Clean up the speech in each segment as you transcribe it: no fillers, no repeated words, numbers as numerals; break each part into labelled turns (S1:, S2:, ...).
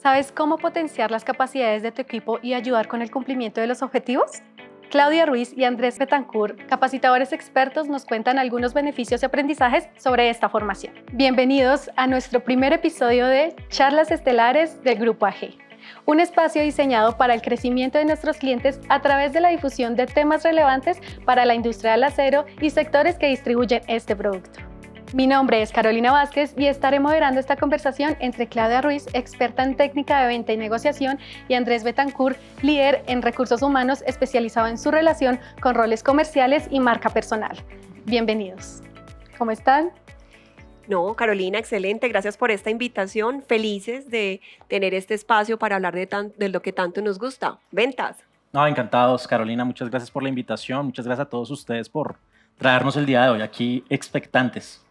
S1: ¿Sabes cómo potenciar las capacidades de tu equipo y ayudar con el cumplimiento de los objetivos? Claudia Ruiz y Andrés Betancourt, capacitadores expertos, nos cuentan algunos beneficios y aprendizajes sobre esta formación. Bienvenidos a nuestro primer episodio de Charlas Estelares del Grupo AG, un espacio diseñado para el crecimiento de nuestros clientes a través de la difusión de temas relevantes para la industria del acero y sectores que distribuyen este producto. Mi nombre es Carolina Vázquez y estaré moderando esta conversación entre Claudia Ruiz, experta en técnica de venta y negociación, y Andrés Betancourt, líder en recursos humanos especializado en su relación con roles comerciales y marca personal. Bienvenidos. ¿Cómo están?
S2: No, Carolina, excelente. Gracias por esta invitación. Felices de tener este espacio para hablar de lo que tanto nos gusta, ventas.
S3: No, encantados, Carolina. Muchas gracias por la invitación. Muchas gracias a todos ustedes por traernos el día de hoy aquí expectantes.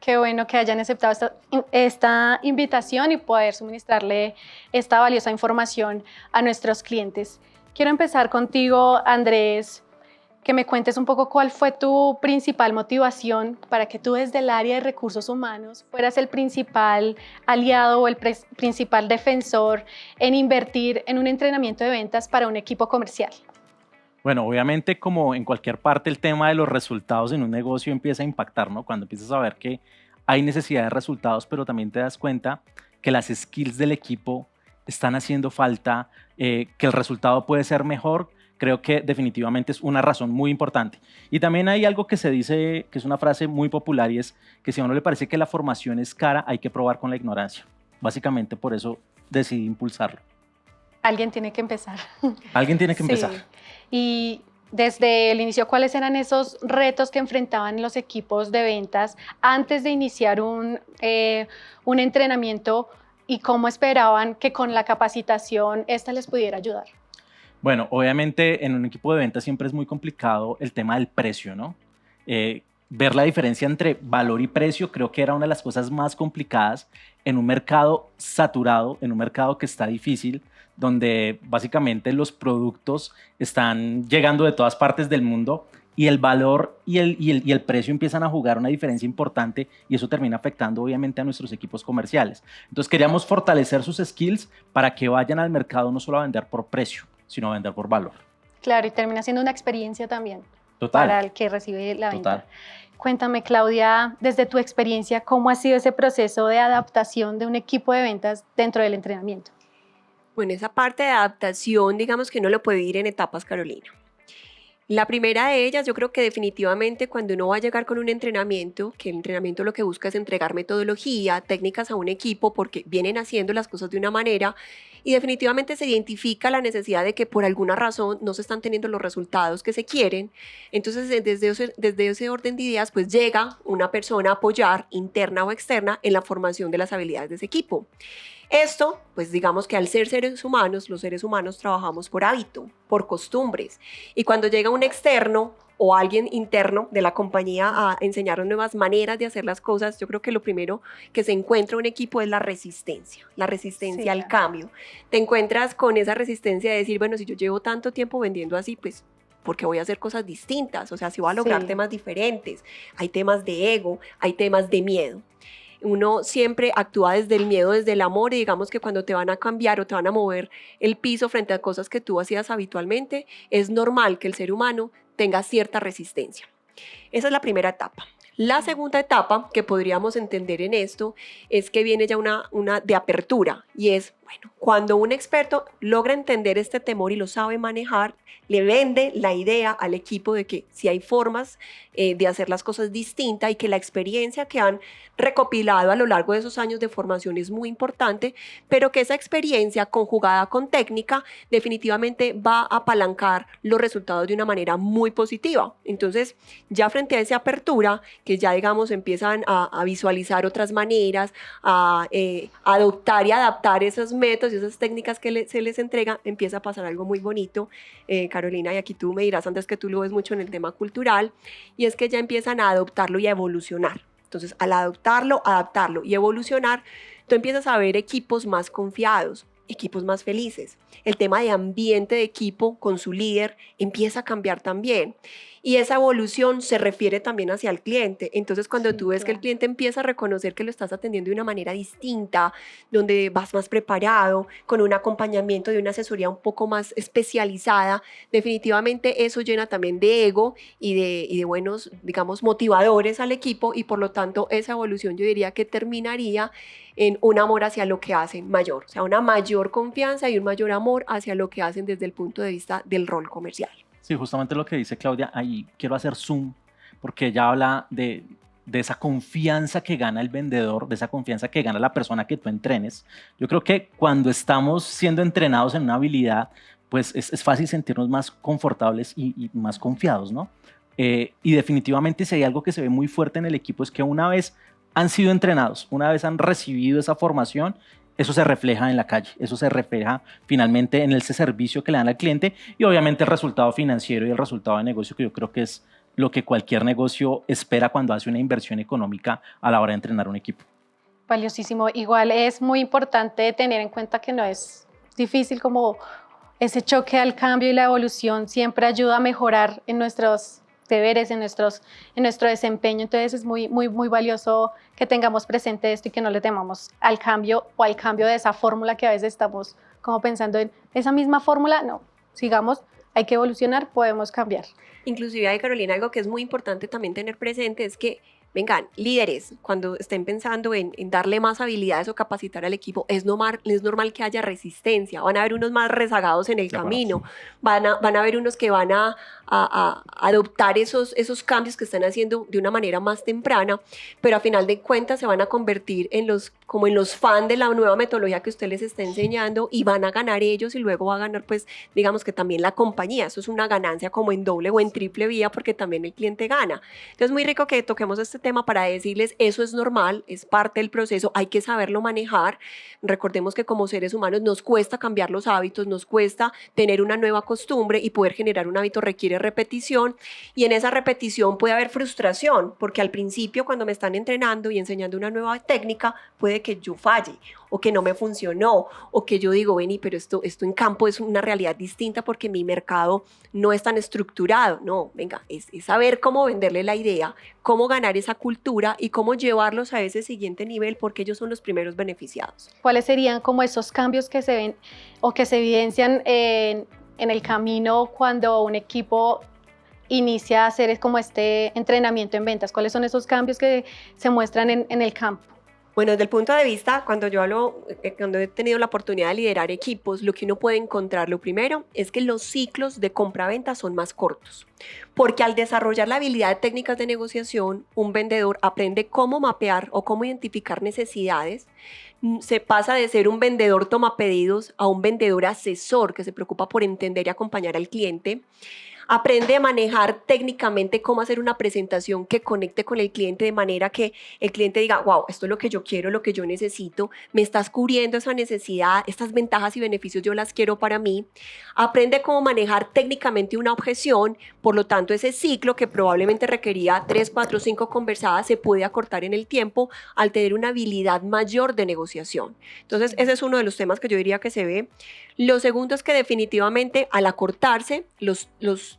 S1: Qué bueno que hayan aceptado esta invitación y poder suministrarle esta valiosa información a nuestros clientes. Quiero empezar contigo, Andrés, que me cuentes un poco cuál fue tu principal motivación para que tú desde el área de recursos humanos fueras el principal aliado o el principal defensor en invertir en un entrenamiento de ventas para un equipo comercial.
S3: Bueno, obviamente como en cualquier parte el tema de los resultados en un negocio empieza a impactar, ¿no? Cuando empiezas a ver que hay necesidad de resultados, pero también te das cuenta que las skills del equipo están haciendo falta, que el resultado puede ser mejor. Creo que definitivamente es una razón muy importante. Y también hay algo que se dice, que es una frase muy popular, y es que si a uno le parece que la formación es cara, hay que probar con la ignorancia. Básicamente por eso decidí impulsarlo.
S1: Alguien tiene que empezar.
S3: Alguien tiene que empezar.
S1: Sí. Y desde el inicio, ¿cuáles eran esos retos que enfrentaban los equipos de ventas antes de iniciar un entrenamiento y cómo esperaban que con la capacitación esta les pudiera ayudar?
S3: Bueno, obviamente en un equipo de ventas siempre es muy complicado el tema del precio, ¿no? Ver la diferencia entre valor y precio creo que era una de las cosas más complicadas en un mercado saturado, en un mercado que está difícil, donde básicamente los productos están llegando de todas partes del mundo y el valor y el precio empiezan a jugar una diferencia importante, y eso termina afectando obviamente a nuestros equipos comerciales. Entonces queríamos fortalecer sus skills para que vayan al mercado no solo a vender por precio, sino a vender por valor.
S1: Claro, y termina siendo una experiencia también.
S3: Total.
S1: Para el que recibe la venta.
S3: Total.
S1: Cuéntame, Claudia, desde tu experiencia, ¿cómo ha sido ese proceso de adaptación de un equipo de ventas dentro del entrenamiento?
S2: Bueno, esa parte de adaptación, digamos que uno lo puede ir en etapas, Carolina. La primera de ellas, yo creo que definitivamente cuando uno va a llegar con un entrenamiento, que el entrenamiento lo que busca es entregar metodología, técnicas a un equipo porque vienen haciendo las cosas de una manera, y definitivamente se identifica la necesidad de que por alguna razón no se están teniendo los resultados que se quieren. Entonces, desde ese orden de ideas, pues llega una persona a apoyar, interna o externa, en la formación de las habilidades de ese equipo. Esto, pues digamos que al ser seres humanos, los seres humanos trabajamos por hábito, por costumbres. Y cuando llega un externo o alguien interno de la compañía a enseñarnos nuevas maneras de hacer las cosas, yo creo que lo primero que se encuentra un equipo es la resistencia
S1: Sí,
S2: al cambio. Te encuentras con esa resistencia de decir, bueno, si yo llevo tanto tiempo vendiendo así, pues porque voy a hacer cosas distintas, o sea, si voy a lograr temas diferentes, hay temas de ego, hay temas de miedo. Uno siempre actúa desde el miedo, desde el amor, y digamos que cuando te van a cambiar o te van a mover el piso frente a cosas que tú hacías habitualmente, es normal que el ser humano tenga cierta resistencia. Esa es la primera etapa. La segunda etapa que podríamos entender en esto es que viene ya una de apertura, y es, bueno, cuando un experto logra entender este temor y lo sabe manejar, le vende la idea al equipo de que si hay formas de hacer las cosas distintas y que la experiencia que han recopilado a lo largo de esos años de formación es muy importante, pero que esa experiencia conjugada con técnica definitivamente va a apalancar los resultados de una manera muy positiva. Entonces, ya frente a esa apertura, que ya digamos empiezan a visualizar otras maneras, a adoptar y adaptar esos métodos y esas técnicas que se les entrega, empieza a pasar algo muy bonito, Carolina, y aquí tú me dirás antes que tú lo ves mucho en el tema cultural, y es que ya empiezan a adoptarlo y a evolucionar. Entonces, al adoptarlo, adaptarlo y evolucionar, tú empiezas a ver equipos más confiados, equipos más felices. El tema de ambiente de equipo con su líder empieza a cambiar también. Y esa evolución se refiere también hacia el cliente. Entonces, cuando
S1: Sí,
S2: tú ves que el
S1: claro.
S2: cliente empieza a reconocer que lo estás atendiendo de una manera distinta, donde vas más preparado, con un acompañamiento de una asesoría un poco más especializada, definitivamente eso llena también de ego y de buenos, digamos, motivadores al equipo, y por lo tanto esa evolución yo diría que terminaría en un amor hacia lo que hacen mayor, o sea, una mayor confianza y un mayor amor hacia lo que hacen desde el punto de vista del rol comercial.
S3: Sí, justamente lo que dice Claudia, ahí quiero hacer zoom, porque ella habla de esa confianza que gana el vendedor, de esa confianza que gana la persona que tú entrenes. Yo creo que cuando estamos siendo entrenados en una habilidad, pues es fácil sentirnos más confortables y más confiados, ¿no? Y definitivamente si hay algo que se ve muy fuerte en el equipo es que una vez han sido entrenados, una vez han recibido esa formación, eso se refleja en la calle, eso se refleja finalmente en ese servicio que le dan al cliente y obviamente el resultado financiero y el resultado de negocio, que yo creo que es lo que cualquier negocio espera cuando hace una inversión económica a la hora de entrenar un equipo.
S1: Valiosísimo. Igual es muy importante tener en cuenta que no es difícil, como ese choque al cambio y la evolución siempre ayuda a mejorar en nuestros deberes, en nuestro desempeño. Entonces es muy valioso que tengamos presente esto y que no le temamos al cambio o al cambio de esa fórmula que a veces estamos como pensando en esa misma fórmula. No, sigamos, hay que evolucionar, podemos cambiar.
S2: Inclusive hay, Carolina, algo que es muy importante también tener presente es que, vengan, líderes, cuando estén pensando en darle más habilidades o capacitar al equipo, es normal que haya resistencia. Van a haber unos más rezagados en el camino, van a haber unos que van a adoptar esos cambios que están haciendo de una manera más temprana, pero a final de cuentas se van a convertir como en los fans de la nueva metodología que usted les está enseñando, y van a ganar ellos y luego va a ganar, pues, digamos que también la compañía. Eso es una ganancia como en doble o en triple vía, porque también el cliente gana. Entonces, muy rico que toquemos este tema para decirles, eso es normal, es parte del proceso, hay que saberlo manejar. Recordemos que como seres humanos nos cuesta cambiar los hábitos, nos cuesta tener una nueva costumbre, y poder generar un hábito requiere repetición, y en esa repetición puede haber frustración, porque al principio, cuando me están entrenando y enseñando una nueva técnica, puede que yo falle o que no me funcionó, o que yo digo, vení, pero esto en campo es una realidad distinta porque mi mercado no es tan estructurado. No, venga, es saber cómo venderle la idea, cómo ganar esa cultura y cómo llevarlos a ese siguiente nivel, porque ellos son los primeros beneficiados.
S1: ¿Cuáles serían como esos cambios que se ven o que se evidencian en el camino cuando un equipo inicia a hacer como este entrenamiento en ventas? ¿Cuáles son esos cambios que se muestran en el campo?
S2: Bueno, desde el punto de vista, cuando he tenido la oportunidad de liderar equipos, lo que uno puede encontrar, lo primero, es que los ciclos de compra-venta son más cortos. Porque al desarrollar la habilidad de técnicas de negociación, un vendedor aprende cómo mapear o cómo identificar necesidades. Se pasa de ser un vendedor tomapedidos a un vendedor asesor que se preocupa por entender y acompañar al cliente. Aprende a manejar técnicamente cómo hacer una presentación que conecte con el cliente, de manera que el cliente diga, wow, esto es lo que yo quiero, lo que yo necesito, me estás cubriendo esa necesidad, estas ventajas y beneficios yo las quiero para mí. Aprende cómo manejar técnicamente una objeción, por lo tanto ese ciclo que probablemente requería 3, 4, 5 conversadas se puede acortar en el tiempo al tener una habilidad mayor de negociación. Entonces ese es uno de los temas que yo diría que se ve. Lo segundo es que definitivamente al acortarse los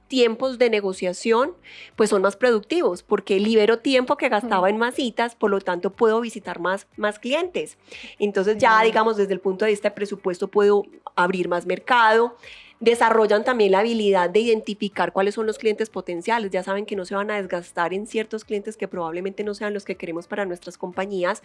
S2: tiempos de negociación, pues son más productivos, porque libero tiempo que gastaba en más citas, por lo tanto puedo visitar más clientes. Entonces ya, digamos, desde el punto de vista de presupuesto puedo abrir más mercado. Desarrollan también la habilidad de identificar cuáles son los clientes potenciales. Ya saben que no se van a desgastar en ciertos clientes que probablemente no sean los que queremos para nuestras compañías,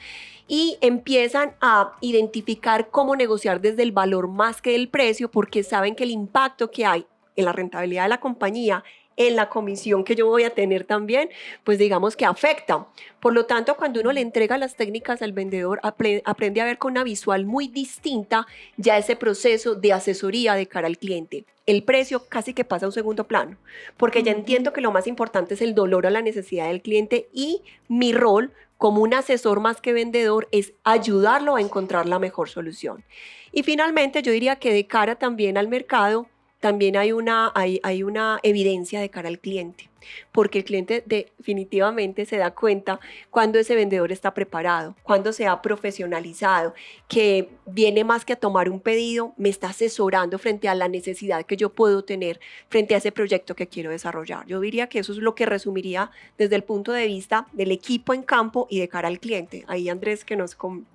S2: y empiezan a identificar cómo negociar desde el valor más que el precio, porque saben que el impacto que hay en la rentabilidad de la compañía, en la comisión que yo voy a tener también, pues digamos que afecta. Por lo tanto, cuando uno le entrega las técnicas al vendedor, aprende a ver con una visual muy distinta ya ese proceso de asesoría de cara al cliente. El precio casi que pasa a un segundo plano, porque ya entiendo que lo más importante es el dolor a la necesidad del cliente, y mi rol como un asesor más que vendedor es ayudarlo a encontrar la mejor solución. Y finalmente, yo diría que de cara también al mercado, también hay una evidencia de cara al cliente. porque el cliente definitivamente se da cuenta cuando ese vendedor está preparado, cuando se ha profesionalizado, que viene más que a tomar un pedido, me está asesorando frente a la necesidad que yo puedo tener frente a ese proyecto que quiero desarrollar. Yo diría que eso es lo que resumiría desde el punto de vista del equipo en campo y de cara al cliente. Ahí Andrés que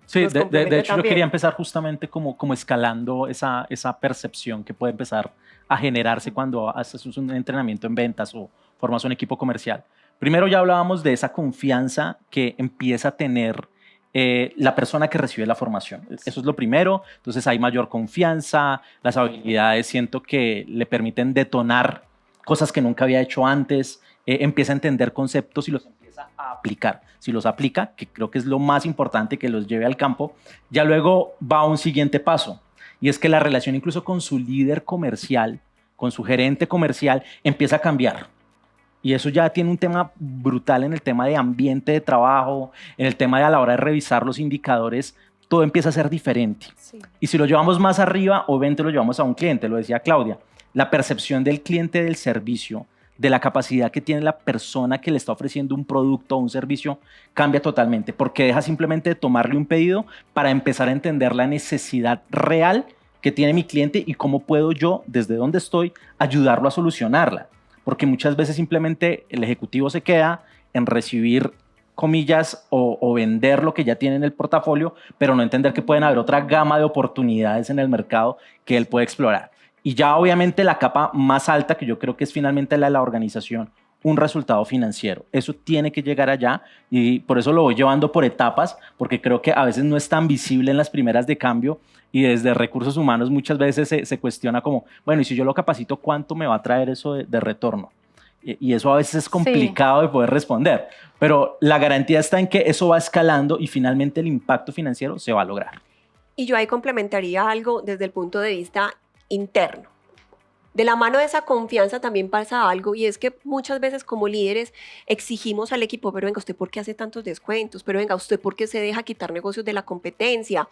S3: Sí,
S2: nos
S3: de
S2: complementa
S3: hecho yo
S2: también.
S3: quería empezar justamente como escalando esa percepción que puede empezar a generarse cuando haces un entrenamiento en ventas o formas un equipo comercial. Primero ya hablábamos de esa confianza que empieza a tener la persona que recibe la formación. Eso es lo primero. Entonces hay mayor confianza, las habilidades siento que le permiten detonar cosas que nunca había hecho antes, empieza a entender conceptos y los empieza a aplicar. Si los aplica, que creo que es lo más importante, que los lleve al campo, ya luego va a un siguiente paso, y es que la relación incluso con su líder comercial, con su gerente comercial, empieza a cambiar. Y eso ya tiene un tema brutal en el tema de ambiente de trabajo, en el tema de a la hora de revisar los indicadores, todo empieza a ser diferente.
S1: Sí.
S3: Y si lo llevamos más arriba, obviamente lo llevamos a un cliente, lo decía Claudia, la percepción del cliente del servicio, de la capacidad que tiene la persona que le está ofreciendo un producto o un servicio, cambia totalmente, porque deja simplemente de tomarle un pedido para empezar a entender la necesidad real que tiene mi cliente y cómo puedo yo, desde donde estoy, ayudarlo a solucionarla. Porque muchas veces simplemente el ejecutivo se queda en recibir comillas o vender lo que ya tiene en el portafolio, pero no entender que pueden haber otra gama de oportunidades en el mercado que él puede explorar. Y ya obviamente la capa más alta, que yo creo que es finalmente la de la organización, un resultado financiero. Eso tiene que llegar allá y por eso lo voy llevando por etapas, porque creo que a veces no es tan visible en las primeras de cambio y desde recursos humanos muchas veces se cuestiona como, bueno, y si yo lo capacito, ¿cuánto me va a traer eso de retorno? Y eso a veces es complicado de poder responder, pero la garantía está en que eso va escalando y finalmente el impacto financiero se va a lograr.
S2: Y yo ahí complementaría algo desde el punto de vista interno. De la mano de esa confianza también pasa algo y es que muchas veces como líderes exigimos al equipo, pero venga, ¿usted por qué hace tantos descuentos? Pero venga, ¿usted por qué se deja quitar negocios de la competencia?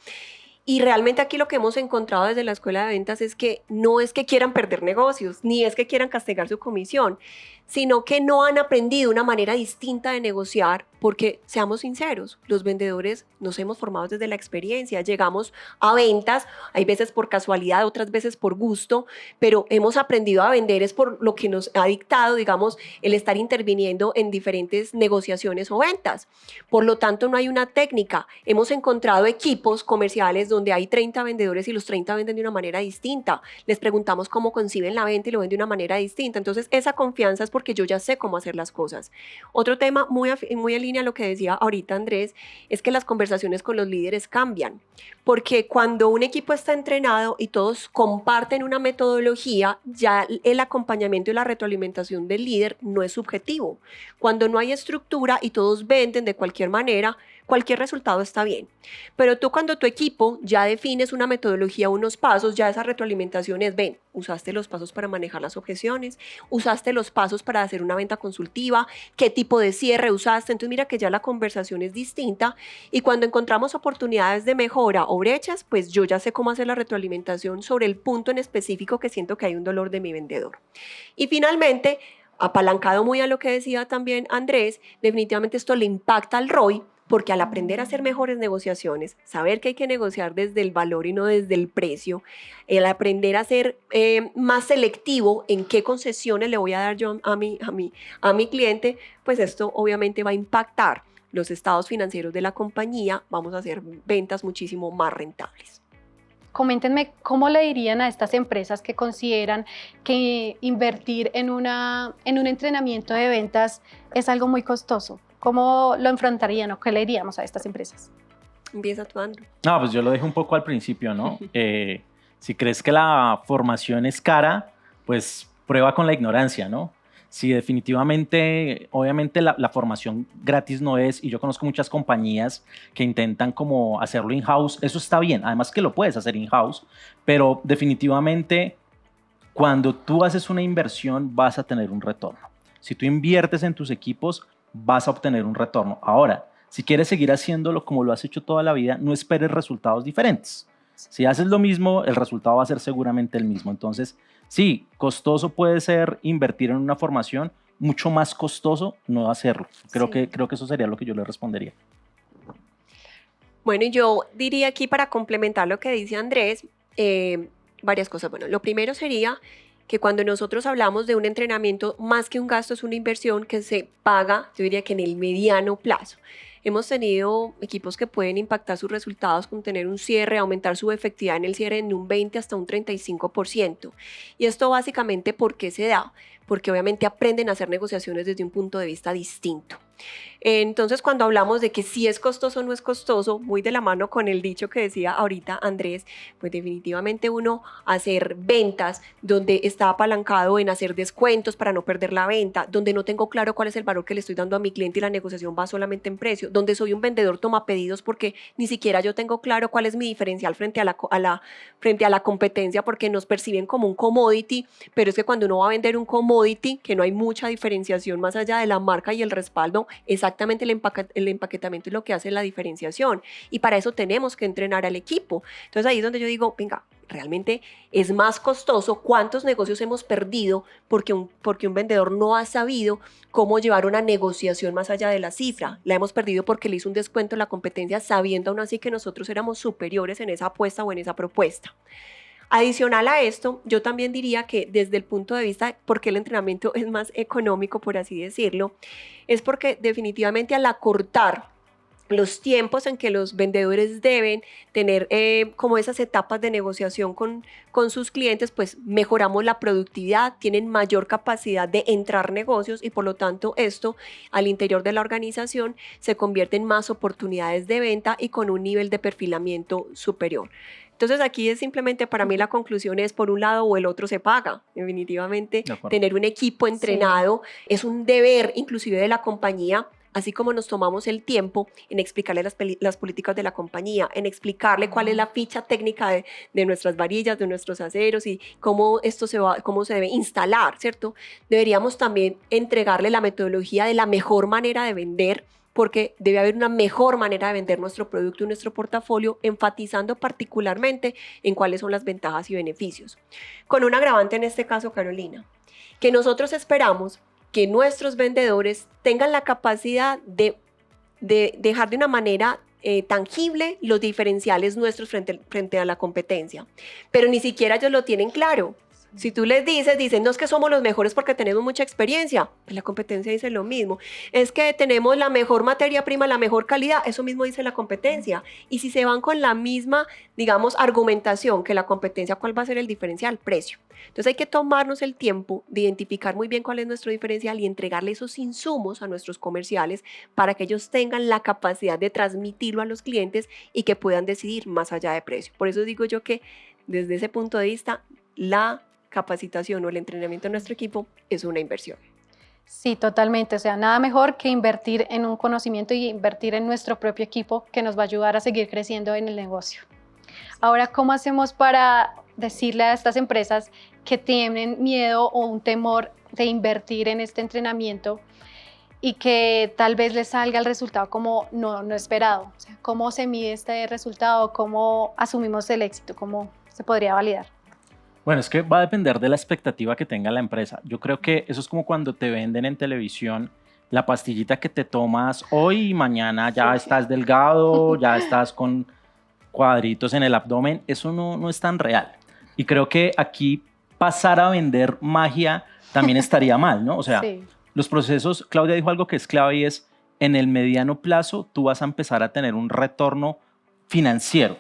S2: Y realmente aquí lo que hemos encontrado desde la escuela de ventas es que no es que quieran perder negocios, ni es que quieran castigar su comisión, sino que no han aprendido una manera distinta de negociar porque, seamos sinceros, los vendedores nos hemos formado desde la experiencia, llegamos a ventas, hay veces por casualidad, otras veces por gusto, pero hemos aprendido a vender es por lo que nos ha dictado, digamos, el estar interviniendo en diferentes negociaciones o ventas. Por lo tanto, no hay una técnica. Hemos encontrado equipos comerciales donde hay 30 vendedores y los 30 venden de una manera distinta. Les preguntamos cómo conciben la venta y lo ven de una manera distinta. Entonces, esa confianza es porque yo ya sé cómo hacer las cosas. Otro tema muy en línea a lo que decía ahorita Andrés, es que las conversaciones con los líderes cambian. Porque cuando un equipo está entrenado y todos comparten una metodología, ya el acompañamiento y la retroalimentación del líder no es subjetivo. Cuando no hay estructura y todos venden de cualquier manera, cualquier resultado está bien. Pero tú cuando tu equipo ya defines una metodología, unos pasos, ya esa retroalimentación es, ven, usaste los pasos para manejar las objeciones, usaste los pasos para hacer una venta consultiva, qué tipo de cierre usaste, entonces mira que ya la conversación es distinta y cuando encontramos oportunidades de mejora o brechas, pues yo ya sé cómo hacer la retroalimentación sobre el punto en específico que siento que hay un dolor de mi vendedor. Y finalmente, apalancado muy a lo que decía también Andrés, definitivamente esto le impacta al ROI, porque al aprender a hacer mejores negociaciones, saber que hay que negociar desde el valor y no desde el precio, el aprender a ser más selectivo en qué concesiones le voy a dar yo a mi cliente, pues esto obviamente va a impactar los estados financieros de la compañía, vamos a hacer ventas muchísimo más rentables.
S1: Coméntenme cómo le dirían a estas empresas que consideran que invertir en un entrenamiento de ventas es algo muy costoso. ¿Cómo lo enfrentarían o qué le diríamos a estas empresas?
S2: Empieza tú, Andrew.
S3: No, pues yo lo dejé un poco al principio, ¿no? Si crees que la formación es cara, pues prueba con la ignorancia, ¿no? Si definitivamente, obviamente la formación gratis no es, y yo conozco muchas compañías que intentan como hacerlo in-house, eso está bien, además que lo puedes hacer in-house, pero definitivamente cuando tú haces una inversión vas a tener un retorno. Si tú inviertes en tus equipos, vas a obtener un retorno. Ahora, si quieres seguir haciéndolo como lo has hecho toda la vida, no esperes resultados diferentes. Si haces lo mismo, el resultado va a ser seguramente el mismo. Entonces, sí, costoso puede ser invertir en una formación, mucho más costoso no hacerlo. Creo
S2: Sí.
S3: que eso sería lo que yo le respondería.
S2: Bueno, y yo diría aquí para complementar lo que dice Andrés, varias cosas. Bueno, lo primero sería que cuando nosotros hablamos de un entrenamiento, más que un gasto, es una inversión que se paga, yo diría que en el mediano plazo. Hemos tenido equipos que pueden impactar sus resultados con tener un cierre, aumentar su efectividad en el cierre en un 20 hasta un 35%. Y esto básicamente, ¿por qué se da? Porque obviamente aprenden a hacer negociaciones desde un punto de vista distinto. Entonces, cuando hablamos de que si es costoso o no es costoso, muy de la mano con el dicho que decía ahorita Andrés, pues definitivamente uno hacer ventas donde está apalancado en hacer descuentos para no perder la venta, donde no tengo claro cuál es el valor que le estoy dando a mi cliente y la negociación va solamente en precio, donde soy un vendedor toma pedidos porque ni siquiera yo tengo claro cuál es mi diferencial frente a la competencia, porque nos perciben como un commodity, pero es que cuando uno va a vender un commodity, que no hay mucha diferenciación más allá de la marca y el respaldo, exactamente el empaquetamiento es lo que hace la diferenciación, y para eso tenemos que entrenar al equipo. Entonces ahí es donde yo digo, venga, realmente es más costoso. ¿Cuántos negocios hemos perdido porque un vendedor no ha sabido cómo llevar una negociación más allá de la cifra? La hemos perdido porque le hizo un descuento a la competencia sabiendo aún así que nosotros éramos superiores en esa apuesta o en esa propuesta. Adicional a esto, yo también diría que desde el punto de vista por qué el entrenamiento es más económico, por así decirlo, es porque definitivamente al acortar los tiempos en que los vendedores deben tener como esas etapas de negociación con sus clientes, pues mejoramos la productividad, tienen mayor capacidad de entrar negocios y por lo tanto esto al interior de la organización se convierte en más oportunidades de venta y con un nivel de perfilamiento superior. Entonces aquí es simplemente, para mí la conclusión es por un lado o el otro se paga. Definitivamente tener un equipo entrenado es un deber inclusive de la compañía, así como nos tomamos el tiempo en explicarle las políticas de la compañía, en explicarle cuál es la ficha técnica de nuestras varillas, de nuestros aceros y cómo cómo se debe instalar, ¿cierto? Deberíamos también entregarle la metodología de la mejor manera de vender, porque debe haber una mejor manera de vender nuestro producto y nuestro portafolio, enfatizando particularmente en cuáles son las ventajas y beneficios. Con un agravante en este caso, Carolina, que nosotros esperamos que nuestros vendedores tengan la capacidad de dejar de una manera tangible los diferenciales nuestros frente a la competencia, pero ni siquiera ellos lo tienen claro. Si tú les dicen, no es que somos los mejores porque tenemos mucha experiencia, pues la competencia dice lo mismo. Es que tenemos la mejor materia prima, la mejor calidad, eso mismo dice la competencia. Y si se van con la misma, digamos, argumentación que la competencia, ¿cuál va a ser el diferencial? Precio. Entonces hay que tomarnos el tiempo de identificar muy bien cuál es nuestro diferencial y entregarle esos insumos a nuestros comerciales para que ellos tengan la capacidad de transmitirlo a los clientes y que puedan decidir más allá de precio. Por eso digo yo que desde ese punto de vista, la capacitación o el entrenamiento de nuestro equipo es una inversión.
S1: Sí, totalmente. O sea, nada mejor que invertir en un conocimiento y invertir en nuestro propio equipo que nos va a ayudar a seguir creciendo en el negocio. Ahora, ¿cómo hacemos para decirle a estas empresas que tienen miedo o un temor de invertir en este entrenamiento y que tal vez les salga el resultado como no esperado? O sea, ¿cómo se mide este resultado? ¿Cómo asumimos el éxito? ¿Cómo se podría validar?
S3: Bueno, es que va a depender de la expectativa que tenga la empresa. Yo creo que eso es como cuando te venden en televisión la pastillita que te tomas hoy y mañana ya estás delgado, ya estás con cuadritos en el abdomen. Eso no es tan real. Y creo que aquí pasar a vender magia también estaría mal, ¿no? O sea, sí. Los procesos, Claudia dijo algo que es clave y es, en el mediano plazo tú vas a empezar a tener un retorno financiero.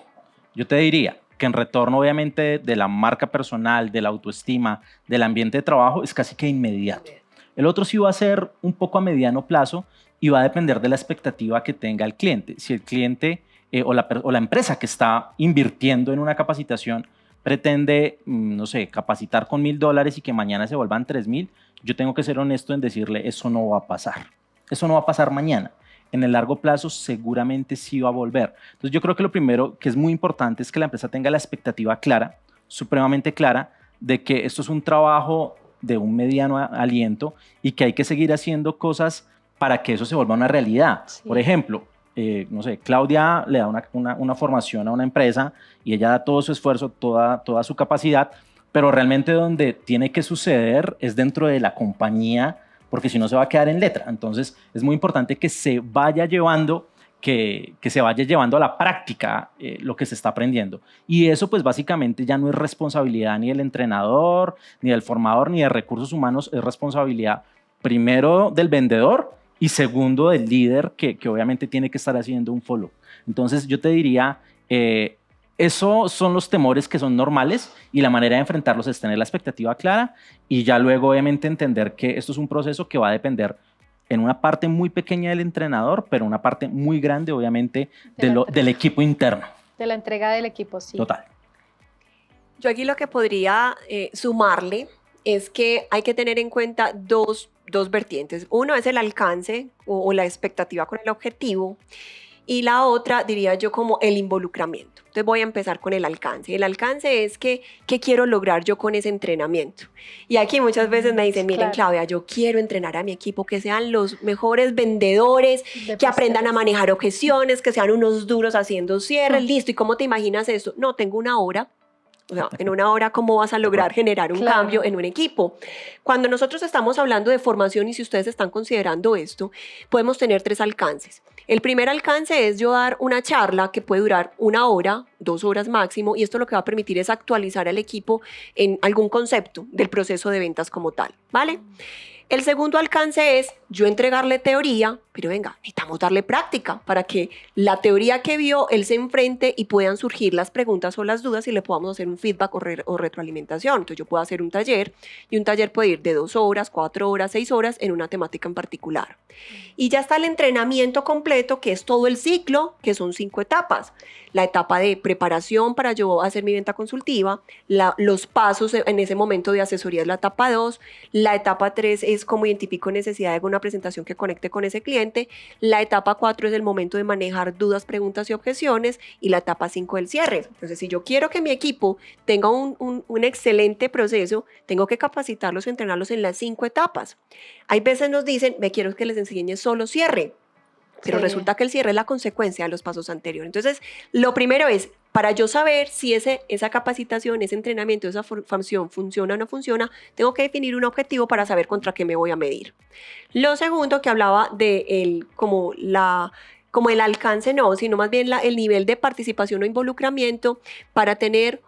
S3: Yo te diría que en retorno obviamente de la marca personal, de la autoestima, del ambiente de trabajo, es casi que inmediato. El otro sí va a ser un poco a mediano plazo y va a depender de la expectativa que tenga el cliente. Si el cliente o la empresa que está invirtiendo en una capacitación pretende, no sé, capacitar con $1,000 y que mañana se vuelvan 3,000, yo tengo que ser honesto en decirle, eso no va a pasar. Eso no va a pasar mañana. En el largo plazo seguramente sí va a volver. Entonces yo creo que lo primero que es muy importante es que la empresa tenga la expectativa clara, supremamente clara, de que esto es un trabajo de un mediano aliento y que hay que seguir haciendo cosas para que eso se vuelva una realidad. Sí. Por ejemplo, no sé, Claudia le da una formación a una empresa y ella da todo su esfuerzo, toda su capacidad, pero realmente donde tiene que suceder es dentro de la compañía porque si no se va a quedar en letra. Entonces es muy importante que se vaya llevando que se vaya llevando a la práctica lo que se está aprendiendo. Y eso pues básicamente ya no es responsabilidad ni del entrenador, ni del formador, ni de recursos humanos, es responsabilidad primero del vendedor y segundo del líder que obviamente tiene que estar haciendo un follow. Entonces yo te diría, esos son los temores que son normales y la manera de enfrentarlos es tener la expectativa clara y ya luego obviamente entender que esto es un proceso que va a depender en una parte muy pequeña del entrenador, pero una parte muy grande, obviamente, del equipo interno.
S1: De la entrega del equipo, sí.
S3: Total.
S2: Yo aquí lo que podría sumarle es que hay que tener en cuenta dos vertientes. Uno es el alcance o la expectativa con el objetivo y la otra, diría yo, como el involucramiento. Entonces voy a empezar con el alcance. El alcance es que, ¿qué quiero lograr yo con ese entrenamiento? Y aquí muchas veces me dicen, miren, Claudia, yo quiero entrenar a mi equipo, que sean los mejores vendedores, que aprendan a manejar objeciones, que sean unos duros haciendo cierres, listo. ¿Y cómo te imaginas eso? No, tengo una hora. O sea, en una hora, ¿cómo vas a lograr generar un cambio en un equipo? Cuando nosotros estamos hablando de formación y si ustedes están considerando esto, podemos tener 3 alcances. El primer alcance es yo dar una charla que puede durar 1 hora, 2 horas máximo, y esto lo que va a permitir es actualizar al equipo en algún concepto del proceso de ventas como tal, ¿vale? El segundo alcance es yo entregarle teoría, pero venga, necesitamos darle práctica para que la teoría que vio él se enfrente y puedan surgir las preguntas o las dudas y le podamos hacer un feedback o retroalimentación. Entonces yo puedo hacer un taller y un taller puede ir de 2 horas, 4 horas, 6 horas en una temática en particular. Y ya está el entrenamiento completo, que es todo el ciclo, que son 5 etapas. La etapa de preparación para yo hacer mi venta consultiva, los pasos en ese momento de asesoría es la etapa 2, la etapa 3 es cómo identifico necesidad de una presentación que conecte con ese cliente, la etapa 4 es el momento de manejar dudas, preguntas y objeciones y la etapa 5 el cierre. Entonces, si yo quiero que mi equipo tenga un excelente proceso, tengo que capacitarlos y entrenarlos en las 5 etapas. Hay veces nos dicen, me quiero que les enseñe solo cierre. Pero resulta que el cierre es la consecuencia de los pasos anteriores. Entonces, lo primero es, para yo saber si esa capacitación, ese entrenamiento, esa formación funciona o no funciona, tengo que definir un objetivo para saber contra qué me voy a medir. Lo segundo que hablaba de como el alcance, no, sino más bien el nivel de participación o involucramiento para tener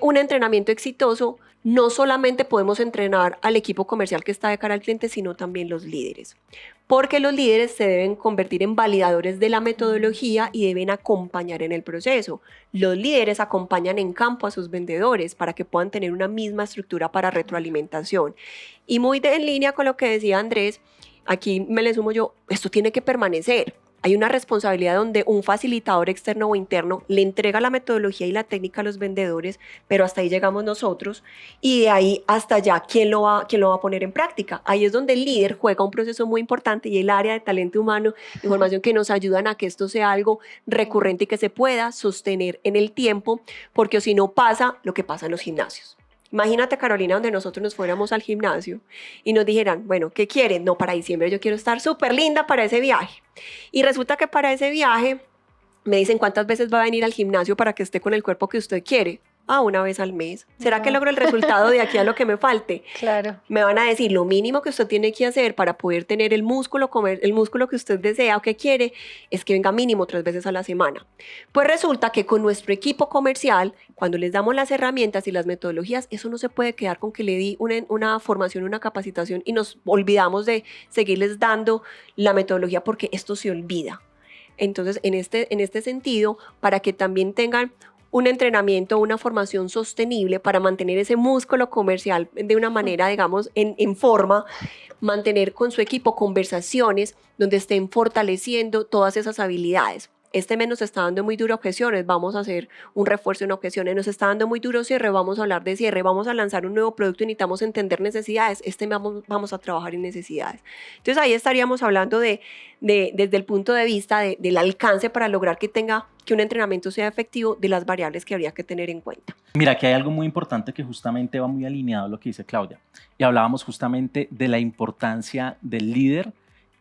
S2: un entrenamiento exitoso. No solamente podemos entrenar al equipo comercial que está de cara al cliente, sino también los líderes. Porque los líderes se deben convertir en validadores de la metodología y deben acompañar en el proceso. Los líderes acompañan en campo a sus vendedores para que puedan tener una misma estructura para retroalimentación. Y muy en línea con lo que decía Andrés, aquí me le sumo yo, esto tiene que permanecer. Hay una responsabilidad donde un facilitador externo o interno le entrega la metodología y la técnica a los vendedores, pero hasta ahí llegamos nosotros y de ahí hasta allá, ¿quién lo va a poner en práctica? Ahí es donde el líder juega un proceso muy importante y el área de talento humano, información que nos ayudan a que esto sea algo recurrente y que se pueda sostener en el tiempo, porque si no pasa lo que pasa en los gimnasios. Imagínate, Carolina, donde nosotros nos fuéramos al gimnasio y nos dijeran, bueno, ¿qué quieren? No, para diciembre yo quiero estar súper linda para ese viaje. Y resulta que para ese viaje me dicen cuántas veces va a venir al gimnasio para que esté con el cuerpo que usted quiere. 1 vez al mes. ¿Será que logro el resultado de aquí a lo que me falte?
S1: Claro.
S2: Me van a decir, lo mínimo que usted tiene que hacer para poder tener el músculo que usted desea o que quiere, es que venga mínimo 3 veces a la semana. Pues resulta que con nuestro equipo comercial, cuando les damos las herramientas y las metodologías, eso no se puede quedar con que le di una formación, una capacitación y nos olvidamos de seguirles dando la metodología porque esto se olvida. Entonces, en este sentido, para que también tengan un entrenamiento, una formación sostenible para mantener ese músculo comercial de una manera, digamos, en forma, mantener con su equipo conversaciones donde estén fortaleciendo todas esas habilidades. Este mes nos está dando muy duro objeciones, vamos a hacer un refuerzo en objeciones, nos está dando muy duro cierre, vamos a hablar de cierre, vamos a lanzar un nuevo producto y necesitamos entender necesidades, este mes vamos a trabajar en necesidades. Entonces ahí estaríamos hablando desde el punto de vista del alcance para lograr que un entrenamiento sea efectivo, de las variables que habría que tener en cuenta.
S3: Mira, que hay algo muy importante que justamente va muy alineado a lo que dice Claudia. Y hablábamos justamente de la importancia del líder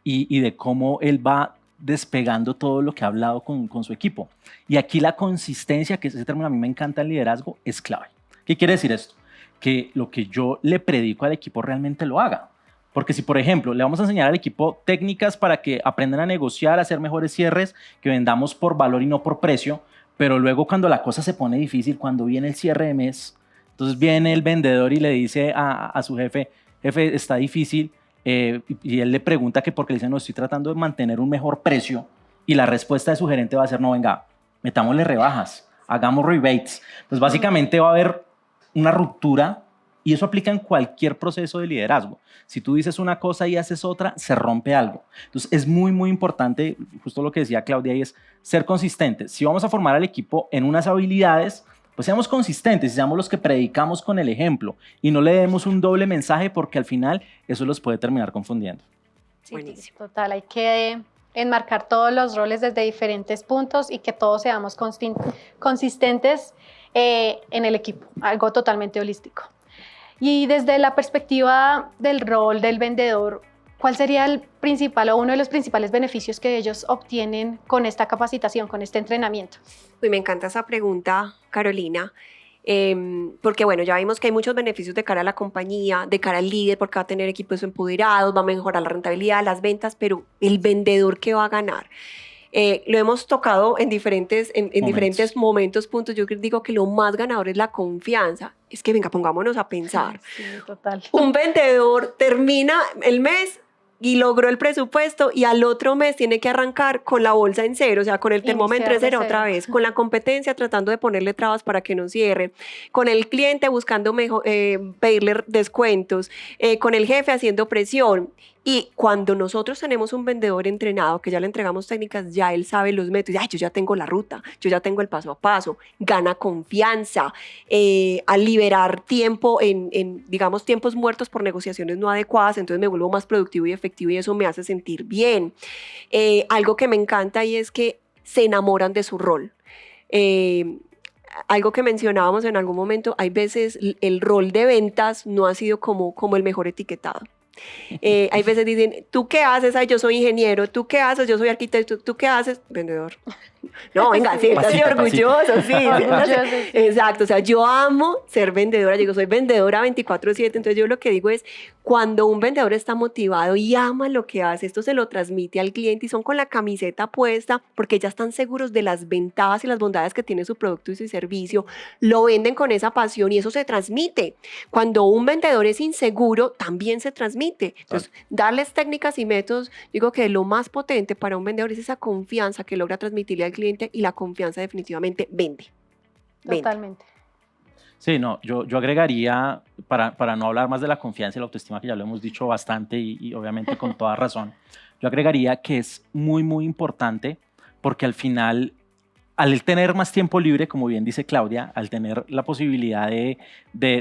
S3: y de cómo él va despegando todo lo que ha hablado con su equipo. Y aquí la consistencia, que ese término a mí me encanta, el liderazgo, es clave. ¿Qué quiere decir esto? Que lo que yo le predico al equipo realmente lo haga. Porque si, por ejemplo, le vamos a enseñar al equipo técnicas para que aprendan a negociar, a hacer mejores cierres, que vendamos por valor y no por precio, pero luego cuando la cosa se pone difícil, cuando viene el cierre de mes, entonces viene el vendedor y le dice a su jefe, jefe, está difícil, y él le pregunta que porque le dice, no, estoy tratando de mantener un mejor precio, y la respuesta de su gerente va a ser, no, venga, metámosle rebajas, hagamos rebates. Pues básicamente va a haber una ruptura, y eso aplica en cualquier proceso de liderazgo. Si tú dices una cosa y haces otra, se rompe algo. Entonces es muy, muy importante, justo lo que decía Claudia, y es ser consistentes. Si vamos a formar al equipo en unas habilidades, pues seamos consistentes, seamos los que predicamos con el ejemplo y no le demos un doble mensaje porque al final eso los puede terminar confundiendo.
S1: Sí,
S2: Buenísimo.
S1: total, hay que enmarcar todos los roles desde diferentes puntos y que todos seamos consistentes en el equipo, algo totalmente holístico. Y desde la perspectiva del rol del vendedor, ¿cuál sería el principal o uno de los principales beneficios que ellos obtienen con esta capacitación, con este entrenamiento?
S2: Uy, me encanta esa pregunta, Carolina, porque bueno, ya vimos que hay muchos beneficios de cara a la compañía, de cara al líder, porque va a tener equipos empoderados, va a mejorar la rentabilidad, las ventas, pero el vendedor, ¿qué va a ganar? Lo hemos tocado en diferentes momentos, puntos. Yo digo que lo más ganador es la confianza. Es que venga, pongámonos a pensar.
S1: Sí, total.
S2: Un vendedor termina el mes y logró el presupuesto y al otro mes tiene que arrancar con la bolsa en cero, o sea, con el termómetro en cero otra vez, con la competencia tratando de ponerle trabas para que no cierre, con el cliente buscando pedirle descuentos, con el jefe haciendo presión. Y cuando nosotros tenemos un vendedor entrenado, que ya le entregamos técnicas, ya él sabe los métodos, yo ya tengo la ruta, yo ya tengo el paso a paso, gana confianza, al liberar tiempo digamos, tiempos muertos por negociaciones no adecuadas, entonces me vuelvo más productivo y efectivo y eso me hace sentir bien. Algo que me encanta y es que se enamoran de su rol. Algo que mencionábamos en algún momento, hay veces el rol de ventas no ha sido como el mejor etiquetado. Hay veces dicen, ¿tú qué haces? Ay, yo soy ingeniero. ¿Tú qué haces? Yo soy arquitecto. ¿Tú qué haces? Vendedor. No, venga, siéntase orgulloso, sí. Exacto, o sea, yo amo ser vendedora. Yo soy vendedora 24/7. Entonces yo lo que digo es, cuando un vendedor está motivado y ama lo que hace, esto se lo transmite al cliente y son con la camiseta puesta porque ya están seguros de las ventajas y las bondades que tiene su producto y su servicio. Lo venden con esa pasión y eso se transmite. Cuando un vendedor es inseguro, también se transmite. Entonces, darles técnicas y métodos, digo que lo más potente para un vendedor es esa confianza que logra transmitirle al cliente y la confianza definitivamente vende.
S1: Totalmente.
S3: Sí, no, yo agregaría, para no hablar más de la confianza y la autoestima, que ya lo hemos dicho bastante y obviamente con toda razón, yo agregaría que es muy, muy importante porque al final, al tener más tiempo libre, como bien dice Claudia, al tener la posibilidad de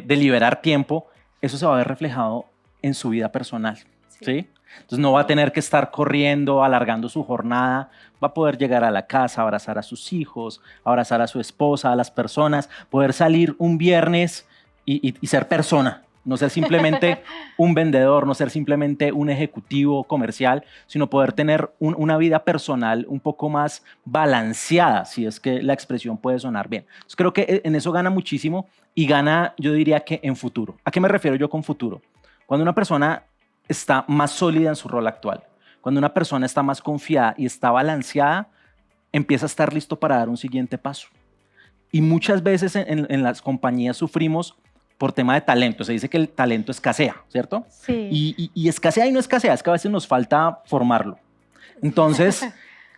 S3: liberar tiempo, eso se va a ver reflejado en su vida personal, ¿sí? Entonces no va a tener que estar corriendo, alargando su jornada, va a poder llegar a la casa, abrazar a sus hijos, abrazar a su esposa, a las personas, poder salir un viernes y ser persona, no ser simplemente un vendedor, no ser simplemente un ejecutivo comercial, sino poder tener una vida personal un poco más balanceada, si es que la expresión puede sonar bien. Entonces creo que en eso gana muchísimo y gana, yo diría que en futuro. ¿A qué me refiero yo con futuro? Cuando una persona está más sólida en su rol actual, cuando una persona está más confiada y está balanceada, empieza a estar listo para dar un siguiente paso. Y muchas veces en las compañías sufrimos por tema de talento. Se dice que el talento escasea, ¿cierto?
S1: Sí.
S3: Y escasea y no escasea, es que a veces nos falta formarlo. Entonces,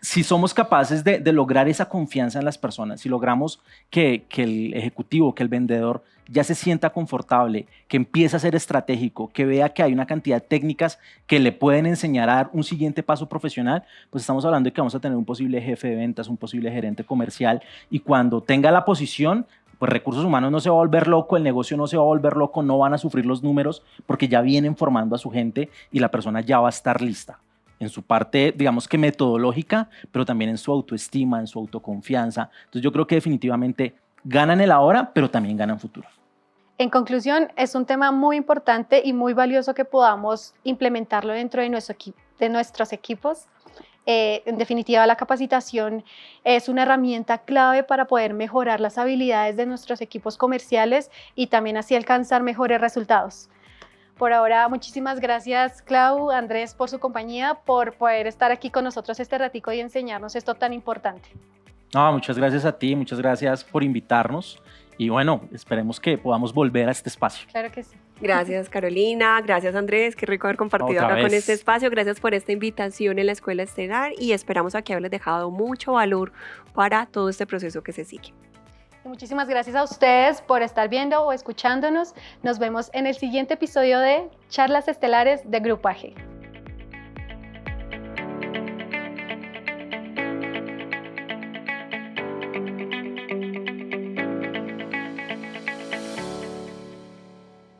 S3: si somos capaces de lograr esa confianza en las personas, si logramos que el ejecutivo, que el vendedor ya se sienta confortable, que empiece a ser estratégico, que vea que hay una cantidad de técnicas que le pueden enseñar a dar un siguiente paso profesional, pues estamos hablando de que vamos a tener un posible jefe de ventas, un posible gerente comercial, y cuando tenga la posición, pues recursos humanos no se va a volver loco, el negocio no se va a volver loco, no van a sufrir los números porque ya vienen formando a su gente y la persona ya va a estar lista en su parte, digamos que metodológica, pero también en su autoestima, en su autoconfianza. Entonces yo creo que definitivamente ganan el ahora, pero también ganan futuro.
S1: En conclusión, es un tema muy importante y muy valioso que podamos implementarlo dentro de nuestros equipos. En definitiva, la capacitación es una herramienta clave para poder mejorar las habilidades de nuestros equipos comerciales y también así alcanzar mejores resultados. Por ahora, muchísimas gracias, Clau, Andrés, por su compañía, por poder estar aquí con nosotros este ratico y enseñarnos esto tan importante.
S3: No, muchas gracias a ti, muchas gracias por invitarnos y bueno, esperemos que podamos volver a este espacio.
S1: Claro que sí.
S2: Gracias, Carolina. Gracias, Andrés. Qué rico haber compartido
S3: Otra
S2: acá con
S3: vez.
S2: este espacio. Gracias por esta invitación en la Escuela Estelar y esperamos aquí haberles dejado mucho valor para todo este proceso que se sigue.
S1: Y muchísimas gracias a ustedes por estar viendo o escuchándonos. Nos vemos en el siguiente episodio de Charlas Estelares de Grupo AG.